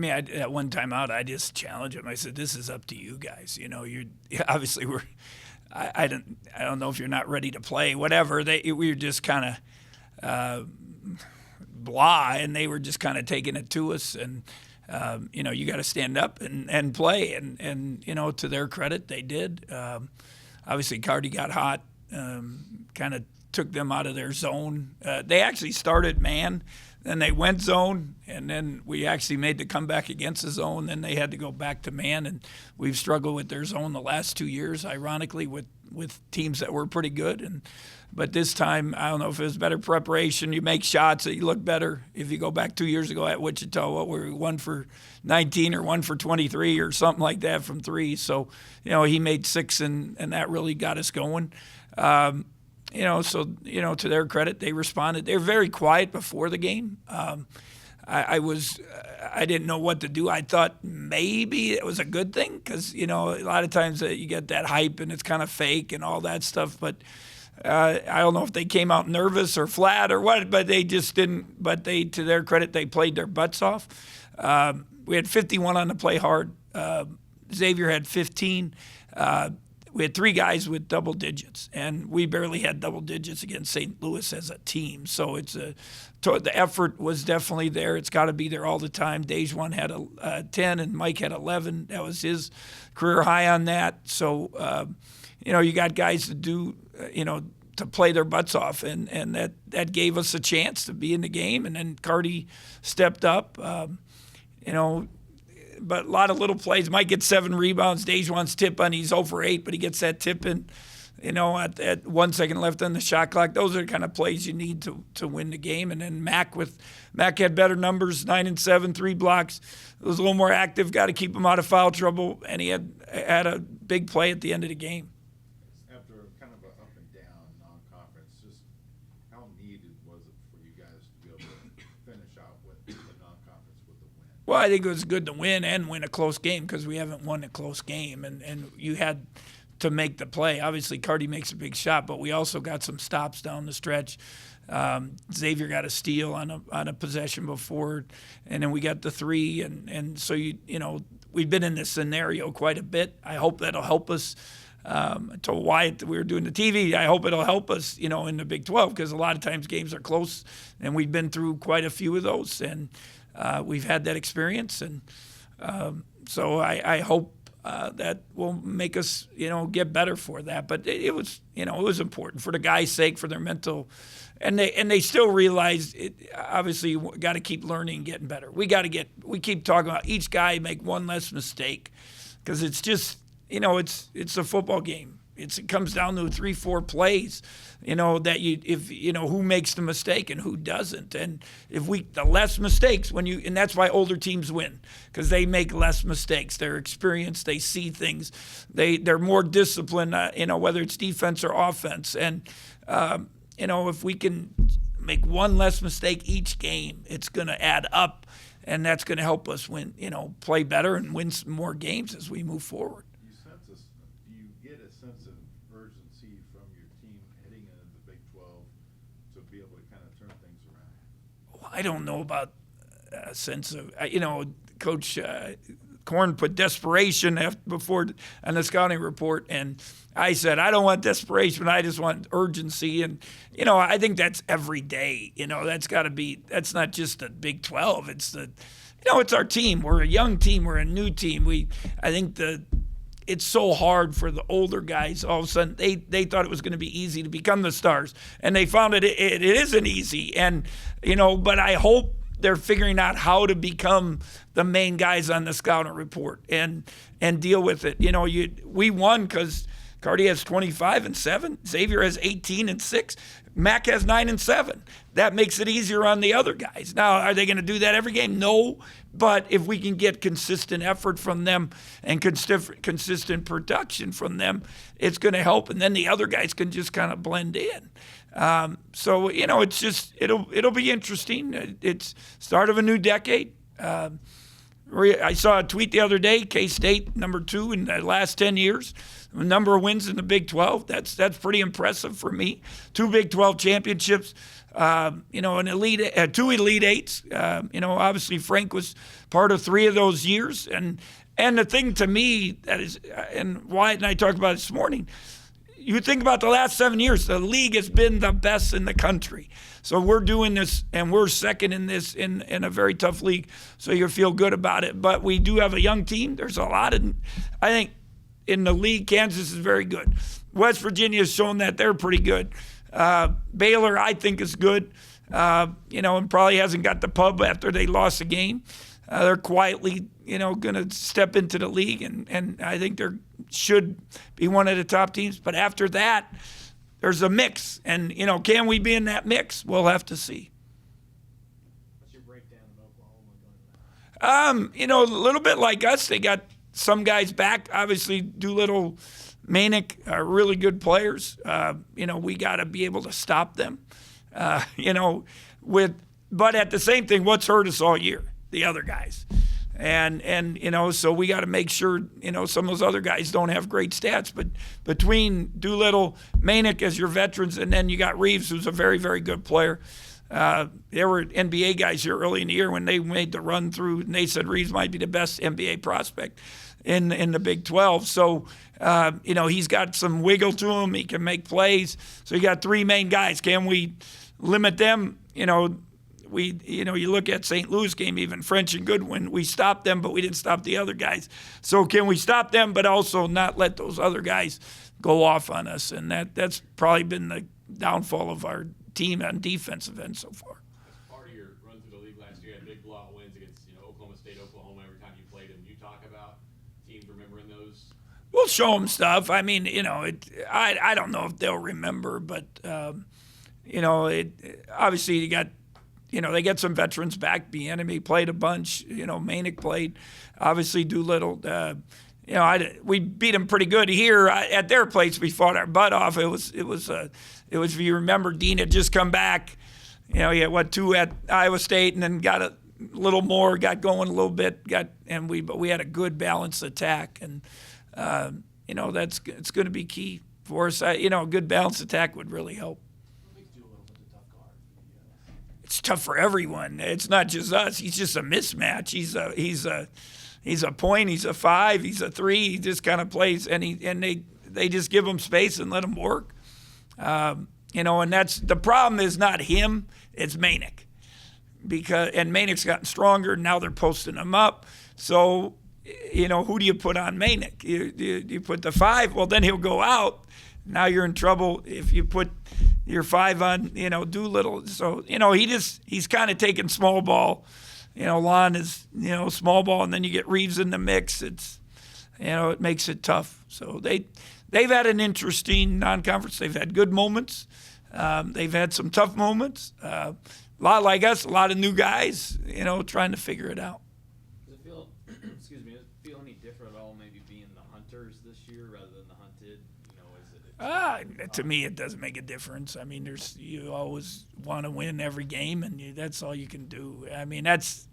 mean, at one time out, I just challenged him. I said, "This is up to you guys. You know, you obviously we're. I don't know if you're not ready to play. Whatever. We were just kind of blah, and they were just kind of taking it to us. And you know, you got to stand up and play. And you know, to their credit, they did. Obviously, Cardi got hot. Kind of took them out of their zone. They actually started man. Then they went zone, and then we actually made the comeback against the zone. Then they had to go back to man, and we've struggled with their zone the last 2 years, ironically, with teams that were pretty good. But this time, I don't know if it was better preparation. You make shots that you look better. If you go back 2 years ago at Wichita, what were we, 1 for 19 or 1 for 23 or something like that from three. So, you know, he made 6, and that really got us going. You know, so, you know, to their credit, they responded. They were very quiet before the game. I didn't know what to do. I thought maybe it was a good thing because, you know, a lot of times you get that hype and it's kind of fake and all that stuff. But I don't know if they came out nervous or flat or what, but they just didn't. But they, to their credit, they played their butts off. We had 51 on the play hard. Xavier had 15. We had 3 guys with double digits, and we barely had double digits against St. Louis as a team. So the effort was definitely there. It's got to be there all the time. Dejuan had 10, and Mike had 11. That was his career high on that. So, you know, you got guys to do, you know, to play their butts off, and that gave us a chance to be in the game. And then Cardi stepped up, you know. But a lot of little plays. Mike gets 7 rebounds. Dejuan's tip on, he's 0 for 8, but he gets that tip in, you know, at 1 second left on the shot clock. Those are the kind of plays you need to win the game. And then Mac had better numbers, 9 and 7, 3 blocks. It was a little more active, got to keep him out of foul trouble, and he had a big play at the end of the game. After kind of an up and down non-conference, just how needed was it for you guys to be able to finish out with the non-conference with the win? Well, I think it was good to win and win a close game because we haven't won a close game, and you had to make the play. Obviously, Cardi makes a big shot, but we also got some stops down the stretch. Xavier got a steal on a possession before, and then we got the 3, and so you know we've been in this scenario quite a bit. I hope that'll help us. I told Wyatt that we were doing the TV. I hope it'll help us, you know, in the Big 12 because a lot of times games are close, and we've been through quite a few of those, and we've had that experience, and so I hope that will make us, you know, get better for that. But it was, you know, it was important for the guys' sake, for their mental, and they still realized it. Obviously, you got to keep learning and getting better. We keep talking about each guy make one less mistake because it's just, you know, it's a football game. It comes down to 3-4 plays, you know, that if you know who makes the mistake and who doesn't, and the less mistakes and that's why older teams win because they make less mistakes. They're experienced, they see things, they're more disciplined, you know, whether it's defense or offense, and you know if we can make one less mistake each game, it's going to add up, and that's going to help us win, you know, play better and win some more games as we move forward. Do you get a sense of urgency from your team heading into the Big 12 to be able to kind of turn things around? Well, I don't know about a sense of, you know, Coach Korn put desperation before on the scouting report, and I said, I don't want desperation, I just want urgency. And, you know, I think that's every day. You know, that's not just the Big 12. It's it's our team. We're a young team. We're a new team. I think it's so hard for the older guys. All of a sudden, they thought it was going to be easy to become the stars, and they found it isn't easy. And, you know, but I hope they're figuring out how to become the main guys on the scouting report and deal with it. You know, we won because Cardi has 25 and 7. Xavier has 18 and 6. Mac has 9 and 7. That makes it easier on the other guys. Now, are they going to do that every game? No. But if we can get consistent effort from them and consistent production from them, it's going to help. And then the other guys can just kind of blend in. So, you know, it's just it'll be interesting. It's start of a new decade. I saw a tweet the other day, K-State number 2 in the last 10 years. The number of wins in the Big 12, that's pretty impressive for me. 2 Big 12 championships, an elite, 2 Elite Eights. Obviously Frank was part of 3 of those years. And the thing to me that is, and Wyatt and I talked about it this morning, you think about the last 7 years, the league has been the best in the country. So we're doing this, and we're second in this in a very tough league. So you feel good about it. But we do have a young team. There's a lot of, I think, in the league, Kansas is very good. West Virginia has shown that they're pretty good. Baylor, I think, is good. And probably hasn't got the pub after they lost the game. They're quietly, going to step into the league, and I think they should be one of the top teams. But after that, there's a mix, and can we be in that mix? We'll have to see. What's your breakdown of Oklahoma going to that? A little bit like us. They got some guys back. Obviously, Doolittle, Manick are really good players. We got to be able to stop them. But at the same thing, what's hurt us all year? The other guys. And so we got to make sure, some of those other guys don't have great stats. But between Doolittle, Manick as your veterans, and then you got Reeves, who's a very, very good player. There were NBA guys here early in the year when they made the run through, and they said Reeves might be the best NBA prospect in the Big 12. So, he's got some wiggle to him. He can make plays. So you got 3 main guys. Can we limit them? You look at St. Louis game, even French and Goodwin, we stopped them, but we didn't stop the other guys. So can we stop them, but also not let those other guys go off on us? And that's probably been the downfall of our team on defensive end so far. As part of your run through the league last year, you had big blowout wins against Oklahoma State, Oklahoma every time you played them. You talk about teams remembering those? We'll show them stuff. I mean, I don't know if they'll remember, but obviously you got. They get some veterans back. Bieniemy played a bunch. Manick played. Obviously, Doolittle. We beat them pretty good here at their place. We fought our butt off. It was. If you remember, Dean had just come back. He had 2 at Iowa State, and then got a little more. Got going a little bit. But we had a good balanced attack, and it's going to be key for us. A good balanced attack would really help. It's tough for everyone. It's not just us. He's just a mismatch. He's a point. He's a 5. He's a 3. He just kind of plays, and they just give him space and let him work. And that's the problem. Is not him. It's Manick, and Manick's gotten stronger. Now they're posting him up. So who do you put on Manick? You put the 5. Well, then he'll go out. Now you're in trouble if you put your 5 on, Doolittle. So, he's kind of taking small ball. Lon is, small ball, and then you get Reeves in the mix. It's, it makes it tough. So they've had an interesting non-conference. They've had good moments. They've had some tough moments. A lot like us, a lot of new guys, trying to figure it out. Does it feel, does it feel any different at all maybe being the hunters this year rather than the hunted? To me, it doesn't make a difference. I mean, you always want to win every game, and that's all you can do. I mean, that's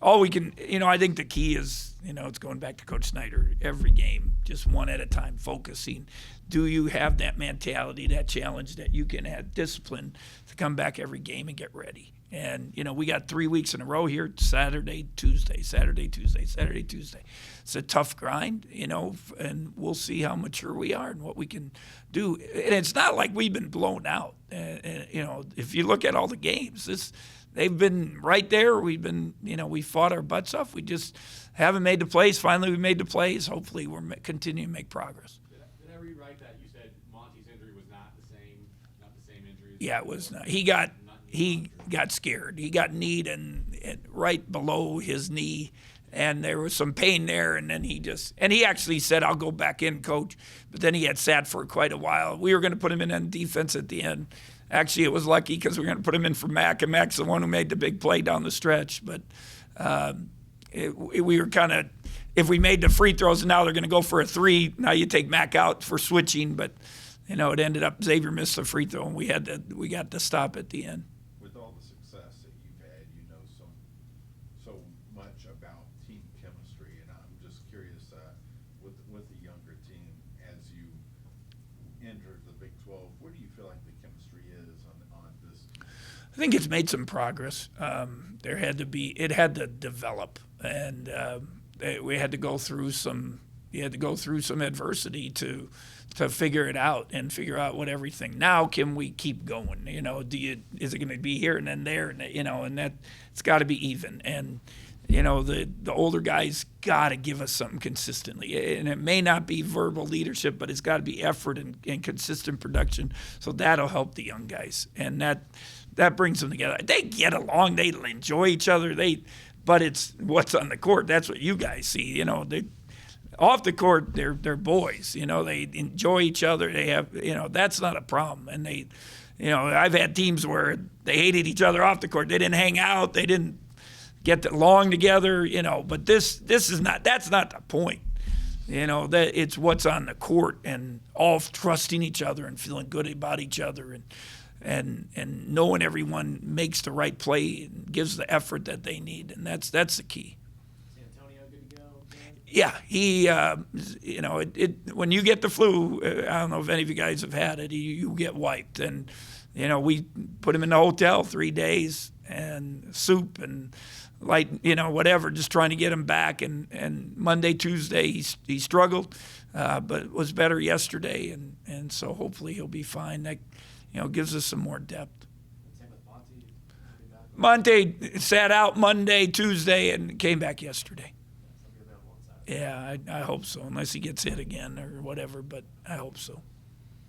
all we can. I think the key is, it's going back to Coach Snyder. Every game, just one at a time, focusing. Do you have that mentality, that challenge, that you can have discipline to come back every game and get ready? And, we got 3 weeks in a row here, Saturday, Tuesday, Saturday, Tuesday, Saturday, Tuesday. It's a tough grind, and we'll see how mature we are and what we can do. And it's not like we've been blown out. If you look at all the games, they've been right there. We've been, we fought our butts off. We just haven't made the plays. Finally, we made the plays. Hopefully, we're continuing to make progress. Did I rewrite that? You said Monty's injury was not the same injury? Yeah, it was not. He got scared. He got kneed and right below his knee, and there was some pain there. And then he actually said, "I'll go back in, coach." But then he had sat for quite a while. We were going to put him in on defense at the end. Actually, it was lucky because we were going to put him in for Mack, and Mack's the one who made the big play down the stretch. But we were kind of, if we made the free throws, and now they're going to go for a 3. Now you take Mack out for switching, but it ended up Xavier missed the free throw, and we got to stop at the end. With all the success that you've had, so much about team I think it's made some progress. It had to develop, and we had to go through some. You had to go through some adversity to figure it out and figure out what everything. Now, can we keep going? Is it going to be here and then there? And that it's got to be even. And the older guys got to give us something consistently. And it may not be verbal leadership, but it's got to be effort and consistent production. So that'll help the young guys, and that brings them together. They get along. They enjoy each other. But it's what's on the court. That's what you guys see. Off the court, they're boys. They enjoy each other. They have, that's not a problem. And I've had teams where they hated each other off the court. They didn't hang out. They didn't get along together. But this is not. That's not the point. That it's what's on the court and all trusting each other and feeling good about each other and knowing everyone makes the right play and gives the effort that they need. And that's the key. Yeah, he, when you get the flu, I don't know if any of you guys have had it, you get wiped. And, we put him in the hotel 3 days and soup and light, whatever, just trying to get him back. And Monday, Tuesday, he struggled, but was better yesterday. And so hopefully he'll be fine. That, gives us some more depth. Same with Monte sat out Monday, Tuesday, and came back yesterday. Yeah, I hope so, unless he gets hit again or whatever, but I hope so.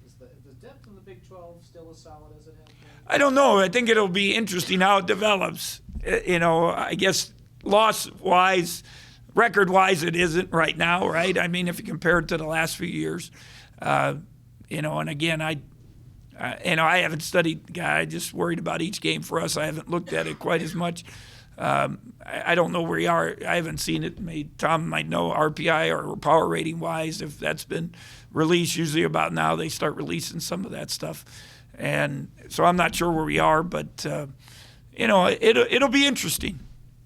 Is the depth of the Big 12 still as solid as it has been? I don't know. I think it'll be interesting how it develops. I guess loss-wise, record-wise, it isn't right now, right? I mean, if you compare it to the last few years. And again, I haven't studied, I just worried about each game for us. I haven't looked at it quite as much. I don't know where we are. I haven't seen it. Tom might know RPI or power rating wise if that's been released. Usually about now they start releasing some of that stuff, and so I'm not sure where we are. But it'll be interesting,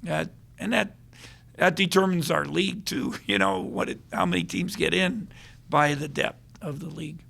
and that determines our league too. How many teams get in by the depth of the league.